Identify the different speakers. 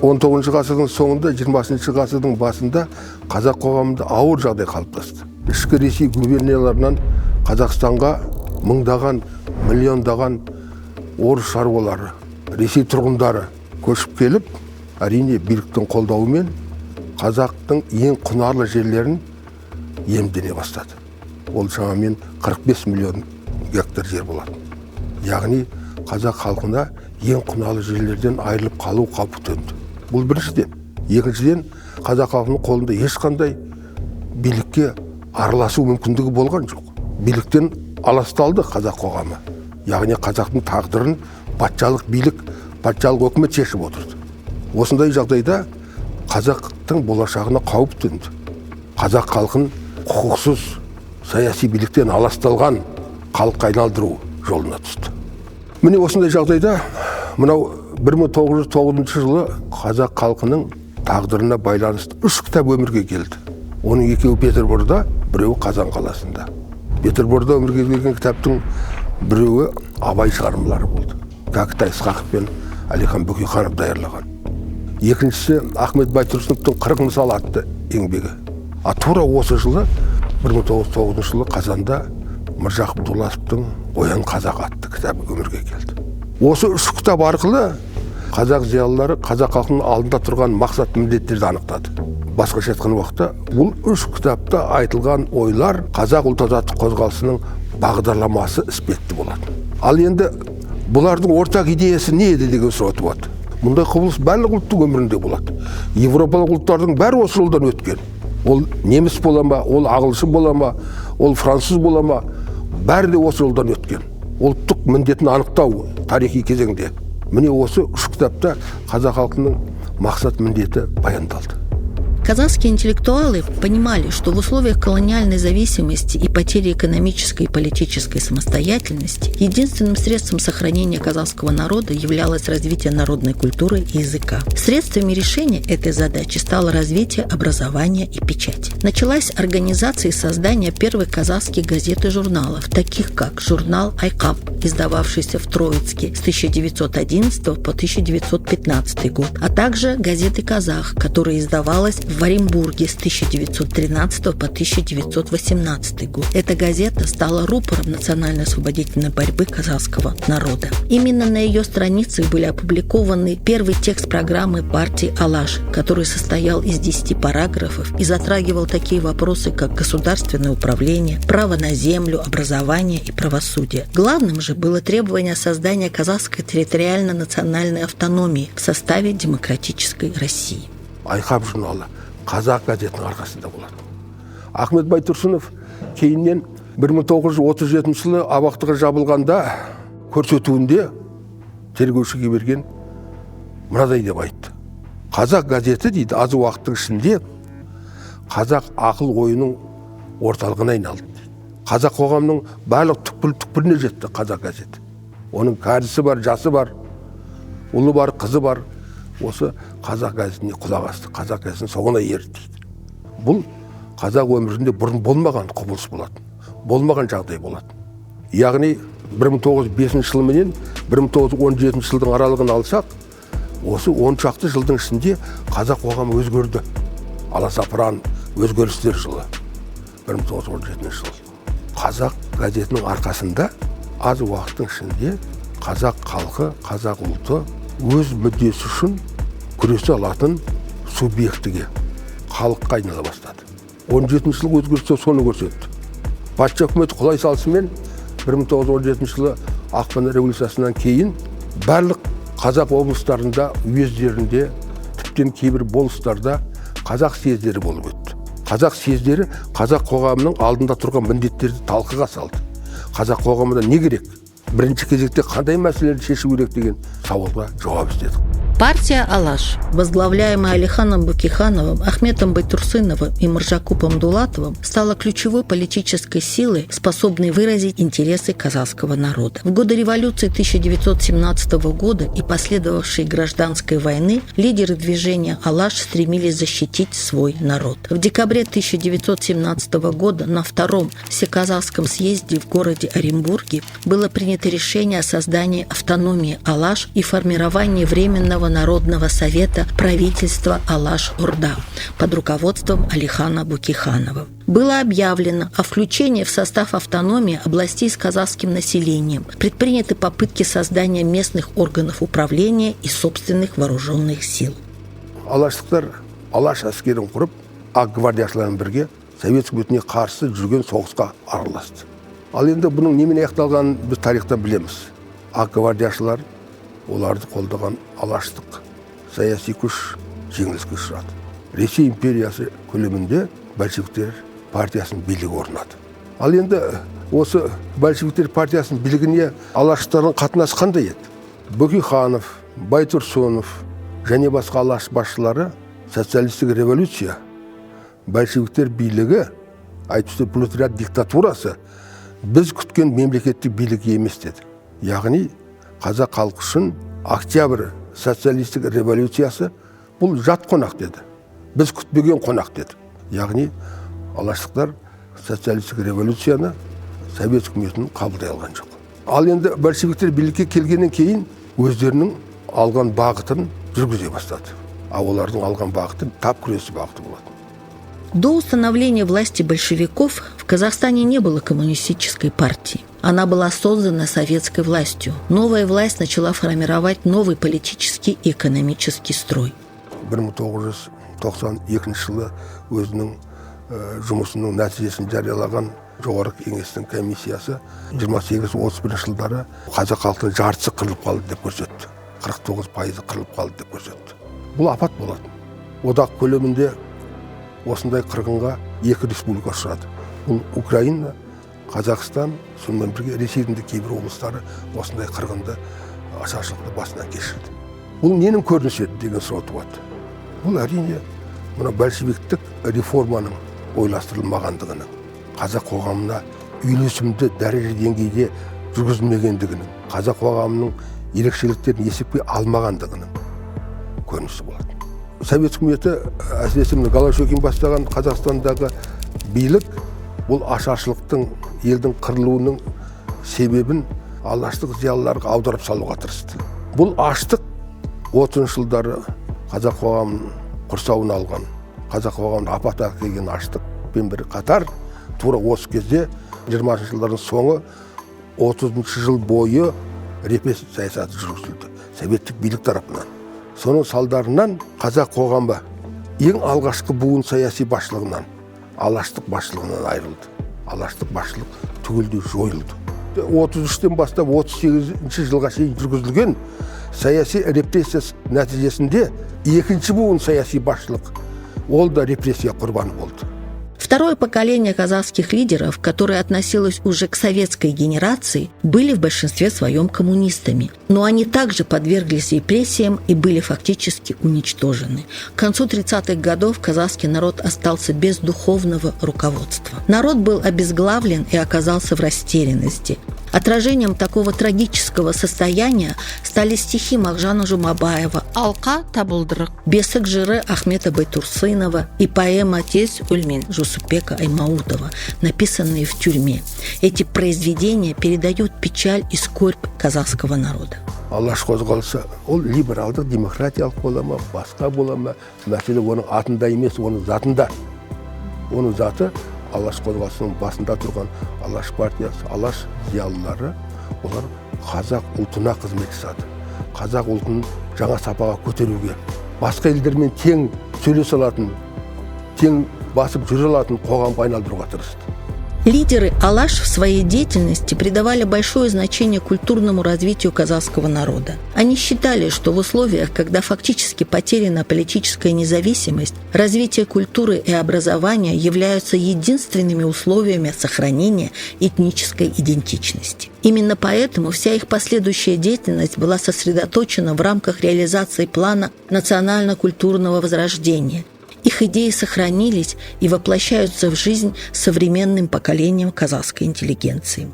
Speaker 1: 19 ғасырдың соңында, 20 ғасырдың басында қазақ қоғамында ауыр жағдай қалыптасты. Ішкі Ресей губернияларынан Қазақстанға мыңдаған, миллиондаған орыс шаруалары, Ресей тұрғындары көшіп келіп, әрине биліктің қолдауымен қазақтың ең құнарлы жерлерін иемдене бастады. Ол шамамен 45 миллион гектар жер болады. Яғни қазақ халқына ең құнарлы жерлерден айырылып қалу қаупі төнді. Бұл біріншіден. Екіншіден, қазақ халқының қолында ешқандай билікке араласу мүмкіндігі болған жоқ. Биліктен аласталды қазақ қоғамы. Яғни қазақтың тағдырын патшалық билік, патшалық өкімет шешіп отырды. Осындай жағдайда қазақтың болашағына қауіп төнді. Қазақ халқын құқықсыз саяси биліктен аласталған халыққа айналдыру жолына түсті. Міне осындай жағдайда мынау 1909 жылы қазақ халқының тағдырына байланысты 3 кітап өмірге келді. Оның екеуі Петерборда, біреуі Қазан қаласында. Петерборда өмірге келген кітаптың біреуі Абай шығармалары болды. Кәкітай Ысқақов пен Әлихан Бөкейханов даярлаған. Екіншісі Ахмет Байтұрсыновтың 40 мысал атты еңбегі. Тура осы жылы 1909 жылы Қазанда Міржақып Дуласовтың Оян қазақ атты кітабы өмірге келді. Осы 3 кітап арқылы қазақ зиялылары қазақ халқының алдында тұрған мақсат міндеттерді анықтады. Басқаша айтқан уақытта бұл 3 кітапта айтылған ойлар қазақ ұлт-азаттық қозғалысының бағдарламасы іспетті болады. Ал енді бұлардың ортақ идеясы не еді деген сұрақ туады. Мұндай құбылыс барлық ұлттың өмірінде болады. Европалық ұлттардың бәрі осы жолдан өткен. Ол неміс бола ма, ол ағылшын бола ма, ол француз бола ма, бәрі де осы жолдан өткен. Ұлттық міндетін анықтау тарихи кезеңде. Міне осы 3 кітапта қазақ халқының мақсат міндеті баяндалды.
Speaker 2: Казахские интеллектуалы понимали, что в условиях колониальной зависимости и потери экономической и политической самостоятельности единственным средством сохранения казахского народа являлось развитие народной культуры и языка. Средствами решения этой задачи стало развитие образования и печати. Началась организация и создание первых казахских газет и журналов, таких как журнал «Айкап», издававшийся в Троицке с 1911 по 1915 год, а также газеты «Казах», которая издавалась в Оренбурге с 1913 по 1918 год. Эта газета стала рупором национально-освободительной борьбы казахского народа. Именно на ее страницах были опубликованы первый текст программы партии «Алаш», который состоял из 10 параграфов и затрагивал такие вопросы, как государственное управление, право на землю, образование и правосудие. Главным же было требование создания казахской территориально-национальной автономии в составе демократической России.
Speaker 1: Айқап журналы қазақ газетінің арқасында болады. Ахмет Байтұрсынов кейіннен 1937 жылы абақтыға жабылғанда көрсетуінде тергеушіге берген мынадай деп айтты. Қазақ газеті дейді, аз уақыттың ішінде қазақ ақыл ойының орталығына айналды. Қазақ қоғамның барлық түкпір-түкпіріне жетті қазақ газеті. Оның кәрісі бар, жасы бар, ұлы бар, қызы бар. Осы қазақ газетіне құлақ асты, қазақ газетінің соңына ерді дейді. Бұл қазақ өмірінде бұрын болмаған құбылыс болатын, болмаған жағдай болатын. Яғни 1905 жылы менен 1917 жылдың аралығын алсақ, осы 10 шақты жылдың ішінде қазақ қоғамы өзгерді. Аласапыран өзгерістер жылы 1917 жыл. Қазақ газетінің арқасында аз уақыттың ішінде қазақ халқы, қазақ ұлты өз мүддесі үшін күресе алатын субъектіге, халыққа айнала бастады. 17 жыл өзгерістер соны көрсетті. Патша үкіметі құлай салысымен 1917 жылы ақпан революциясынан кейін барлық қазақ облыстарында, уездерінде, тіптен кейбір болыстарда қазақ съездері болып өтті. Қазақ съездері қазақ қоғамының алдында тұрған міндеттерді талқыға салды. Қазақ қоғамына не керек? Бірінші кезекте қандай мәселелерді шешу керек деген сауалға жауап іздедік.
Speaker 2: Партия «Алаш», возглавляемая Алиханом Бөкейхановым, Ахметом Байтурсыновым и Міржақупом Дулатовым, стала ключевой политической силой, способной выразить интересы казахского народа. В годы революции 1917 года и последовавшей гражданской войны лидеры движения «Алаш» стремились защитить свой народ. В декабре 1917 года на Втором Всеказахском съезде в городе Оренбурге было принято решение о создании автономии «Алаш» и формировании Временного Казахстанного народного совета правительства Алаш-Орда под руководством Алихана Бөкейханова. Было объявлено о включении в состав автономии областей с казахским населением. Предприняты попытки создания местных органов управления и собственных вооруженных сил.
Speaker 1: Алаштықтар Алаш әскерін құрып, ақ гвардияшылармен бірге Совет үкіметіне қарсы жүрген соғысқа араласты. Ал енді бұның немен аяқталғанын біз тарихтан білеміз. Ақ гвардияшылар оларды қолдаған алаштық саяси күш жеңіліске ұшырады. Ресей империясы көлемінде большевиктер партиясының билігі орнады. Ал енді осы большевиктер партиясының билігіне алаштықтардың қатынасы қандай еді? Бөкейханов, Байтұрсынов және басқа алаш басшылары социалистік революция, большевиктер билігі, айтушы пролетариат диктатурасы біз күткен мемлекеттік билігі емес деді. Яғни қазақ халқы үшін октябрь социалистік революциясы бұл жат қонақ деді. Біз күтпеген қонақ деді. Яғни алаштықтар социалистік революцияны Совет үкіметінің қабылдай алған жоқ. Ал енді большевиктер билікке келгеннен кейін өздерінің алған бағытын жүргізе бастады. А олардың алған бағыты тап күресі бағыты болады.
Speaker 2: До установления власти большевиков в Казахстане не было коммунистической партии. Она была создана советской властью. Новая власть начала формировать новый политический и экономический строй.
Speaker 1: 1992 жылы өзінің жұмысының нәтижесін жариялаған жоғарғы кеңестің комиссиясы 28-31 жылдары қазақ халқының жартысы қырылып қалды деп көрсетті. 49% қырылып қалды деп көрсетті. Бұл апат болады. Одақ көлемінде осындай қырғынға екі республика ұшырады. Бұл Украина, Қазақстан, сонымен бірге Ресейдің де кейбір облыстары осындай қырғынды ашаршылықты басынан кешірді. Бұл ненің көрінісі еді деген сұрау туады. Бұл әрине мына большевиктік реформаның ойластырылмағандығының, қазақ қоғамына үйлесімді дәреже деңгейде жүргізілмегендігінің, қазақ қоғамының ерекшеліктерін есепке алмағандығының көрінісі болады. Совет үкіметі, әсіресе Голощекин бастаған Қазақстандағы билік бұл ашаршылықтың, елдің қырылуының себебін алаштық зиялыларға аударып салуға тырысты. Бұл аштық 30 жылдары қазақ қоғамын құрсауына алған, қазақ қоғамын апатқа келген аштықпен бір қатар, тура осы кезде 20 жылдардың соңы 30 жыл бойы репрессия саясаты жүргізілді советтік билік тарапынан. Соның салдарынан қазақ қоғамы ең алғашқы буын саяси басшылығынан, алаштық басшылығынан айырылды. Алаштық басшылық түгелдей жойылды. 33-тен бастап 38 жылға шейін жүргізілген саяси репрессия нәтижесінде екінші буын саяси басшылық ол да репрессия құрбаны болды.
Speaker 2: Второе поколение казахских лидеров, которое относилось уже к советской генерации, были в большинстве своем коммунистами. Но они также подверглись репрессиям и были фактически уничтожены. К концу 30-х годов казахский народ остался без духовного руководства. Народ был обезглавлен и оказался в растерянности. Отражением такого трагического состояния стали стихи Мағжана Жұмабаева «Алқа табылдырық», «Бесік жыры» Ахмета Байтурсынова и поэма «Тез өлмен» Жусупбека Аймаутова, написанные в тюрьме. Эти произведения передают печаль и скорбь казахского народа.
Speaker 1: Алаш қозғалысы, ол либералдық, демократиялық бола ма, басқа бола ма, мәселе оның атында емес, оның затында. Оның заты Алаш қозғалысының басында тұрған Алаш партиясы, Алаш зиялылары, олар қазақ ұлтына қызмет жасады. Қазақ ұлтын жаңа сапаға көтеруге, басқа елдермен тең сөйлесе алатын, тең басып жүре алатын қоғамға айналдыруға тырысты.
Speaker 2: Лидеры Алаш в своей деятельности придавали большое значение культурному развитию казахского народа. Они считали, что в условиях, когда фактически потеряна политическая независимость, развитие культуры и образования являются единственными условиями сохранения этнической идентичности. Именно поэтому вся их последующая деятельность была сосредоточена в рамках реализации плана национально-культурного возрождения. Их идеи сохранились и воплощаются в жизнь современным поколением казахской интеллигенции.